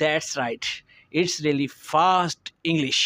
That's right. It's really fast English.